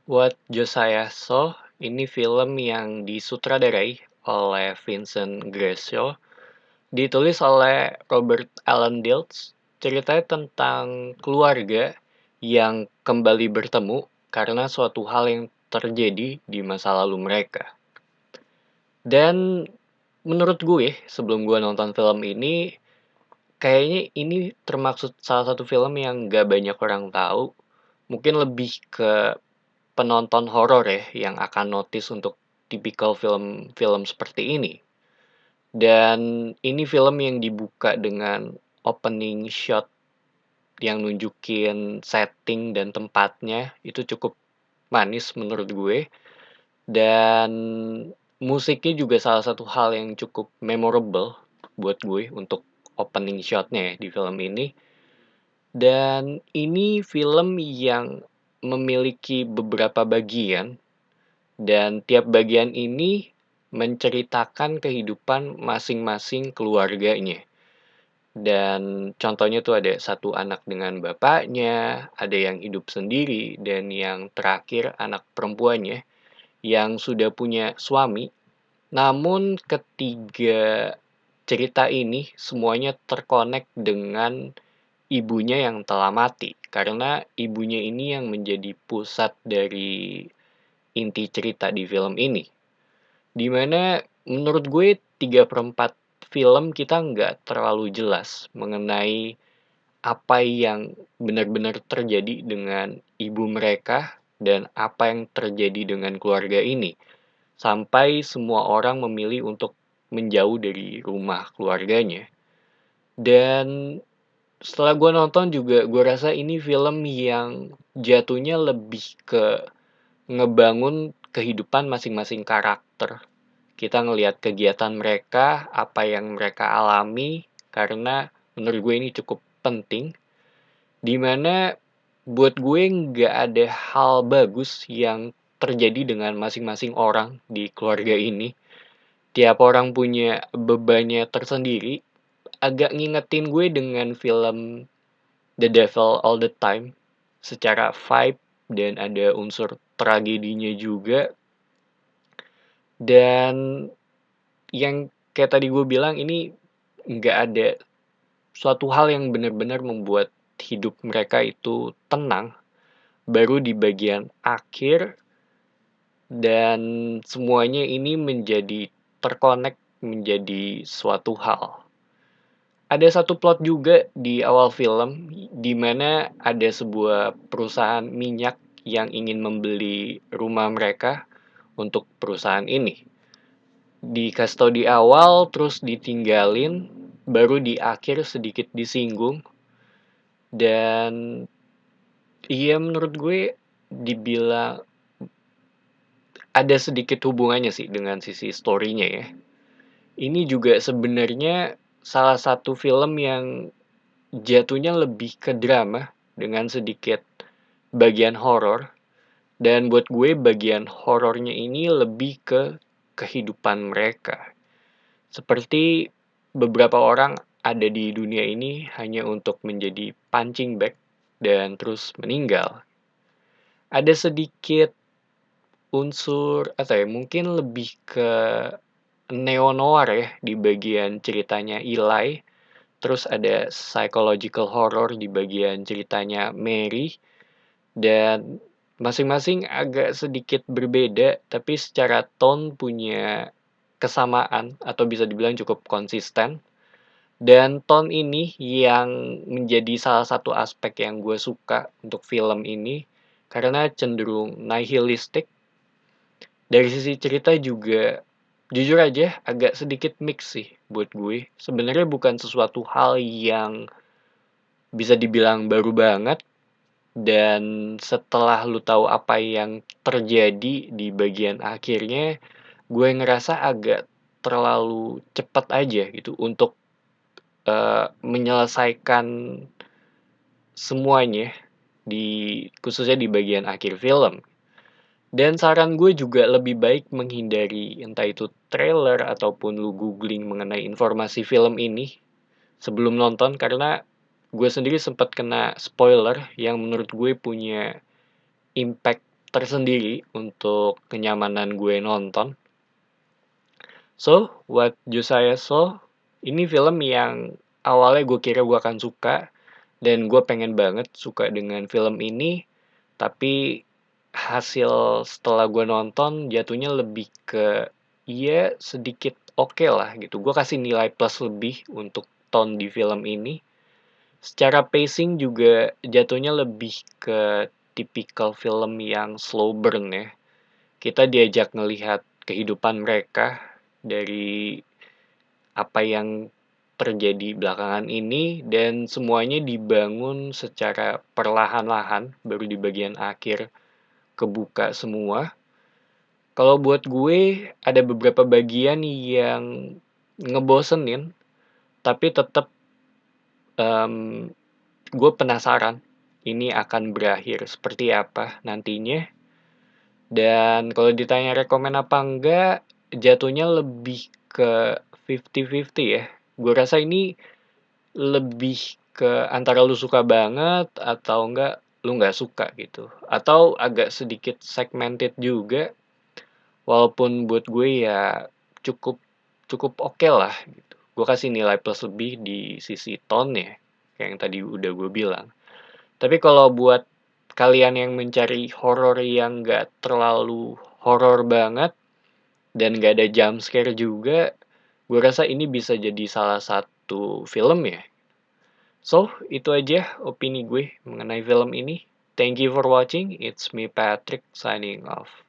What Josiah Saw ini film yang disutradarai oleh Vincent Gressel, ditulis oleh Robert Alan Dilts. Ceritanya tentang keluarga yang kembali bertemu karena suatu hal yang terjadi di masa lalu mereka. Dan menurut gue, sebelum gue nonton film ini, kayaknya ini termaksud salah satu film yang gak banyak orang tahu. Mungkin lebih ke penonton horor ya yang akan notice untuk tipikal film-film seperti ini. Dan ini film yang dibuka dengan opening shot yang nunjukin setting dan tempatnya itu cukup manis menurut gue. Dan musiknya juga salah satu hal yang cukup memorable buat gue untuk opening shotnya ya di film ini. Dan ini film yang memiliki beberapa bagian dan tiap bagian ini menceritakan kehidupan masing-masing keluarganya. Dan contohnya tuh ada satu anak dengan bapaknya, ada yang hidup sendiri, dan yang terakhir anak perempuannya yang sudah punya suami. Namun ketiga cerita ini semuanya terkonek dengan ibunya yang telah mati. Karena ibunya ini yang menjadi pusat dari inti cerita di film ini. Dimana menurut gue 3/4 film kita nggak terlalu jelas mengenai apa yang benar-benar terjadi dengan ibu mereka dan apa yang terjadi dengan keluarga ini. Sampai semua orang memilih untuk menjauh dari rumah keluarganya. Dan setelah gue nonton juga gue rasa ini film yang jatuhnya lebih ke ngebangun kehidupan masing-masing karakter. Kita ngelihat kegiatan mereka, apa yang mereka alami, karena menurut gue ini cukup penting. Dimana buat gue nggak ada hal bagus yang terjadi dengan masing-masing orang di keluarga ini. Tiap orang punya bebannya tersendiri. Agak ngingetin gue dengan film The Devil All the Time. Secara vibe dan ada unsur tragedinya juga. Dan yang kayak tadi gue bilang ini nggak ada suatu hal yang benar-benar membuat hidup mereka itu tenang. Baru di bagian akhir dan semuanya ini menjadi terkonek menjadi suatu hal. Ada satu plot juga di awal film di mana ada sebuah perusahaan minyak yang ingin membeli rumah mereka untuk perusahaan ini. Dikasih tau di awal, terus ditinggalin, baru di akhir sedikit disinggung. Dan iya menurut gue dibilang ada sedikit hubungannya sih dengan sisi story-nya ya. Ini juga sebenarnya salah satu film yang jatuhnya lebih ke drama dengan sedikit bagian horor. Dan buat gue bagian horornya ini lebih ke kehidupan mereka. Seperti beberapa orang ada di dunia ini hanya untuk menjadi punching bag dan terus meninggal. Ada sedikit unsur atau ya mungkin lebih ke neo-noir ya di bagian ceritanya Eli. Terus ada psychological horror di bagian ceritanya Mary. Dan masing-masing agak sedikit berbeda, tapi secara tone punya kesamaan atau bisa dibilang cukup konsisten. Dan tone ini yang menjadi salah satu aspek yang gue suka untuk film ini karena cenderung nihilistik. Dari sisi cerita juga jujur aja agak sedikit mix sih buat gue. Sebenarnya bukan sesuatu hal yang bisa dibilang baru banget. Dan setelah lu tahu apa yang terjadi di bagian akhirnya, gue ngerasa agak terlalu cepat aja gitu untuk menyelesaikan semuanya khususnya di bagian akhir film. Dan saran gue juga lebih baik menghindari entah itu trailer ataupun lu googling mengenai informasi film ini sebelum nonton karena gue sendiri sempat kena spoiler yang menurut gue punya impact tersendiri untuk kenyamanan gue nonton. So, what Josiah Saw, ini film yang awalnya gue kira gue akan suka, dan gue pengen banget suka dengan film ini, tapi hasil setelah gue nonton jatuhnya lebih ke, iya sedikit oke lah gitu. Gue kasih nilai plus lebih untuk tone di film ini. Secara pacing juga jatuhnya lebih ke tipikal film yang slow burn ya. Kita diajak ngelihat kehidupan mereka dari apa yang terjadi belakangan ini, dan semuanya dibangun secara perlahan-lahan, baru di bagian akhir kebuka semua. Kalau buat gue ada beberapa bagian yang ngebosenin, tapi tetap gue penasaran ini akan berakhir seperti apa nantinya. Dan kalau ditanya rekomen apa enggak, jatuhnya lebih ke 50-50 ya. Gue rasa ini lebih ke antara lu suka banget atau enggak lu nggak suka gitu. Atau agak sedikit segmented juga. Walaupun buat gue ya cukup cukup oke lah gitu. Gue kasih nilai plus lebih di sisi tone ya, kayak yang tadi udah gue bilang. Tapi kalau buat kalian yang mencari horor yang nggak terlalu horor banget dan nggak ada jump scare juga, gue rasa ini bisa jadi salah satu film ya. So, itu aja opini gue mengenai film ini. Thank you for watching. It's me Patrick signing off.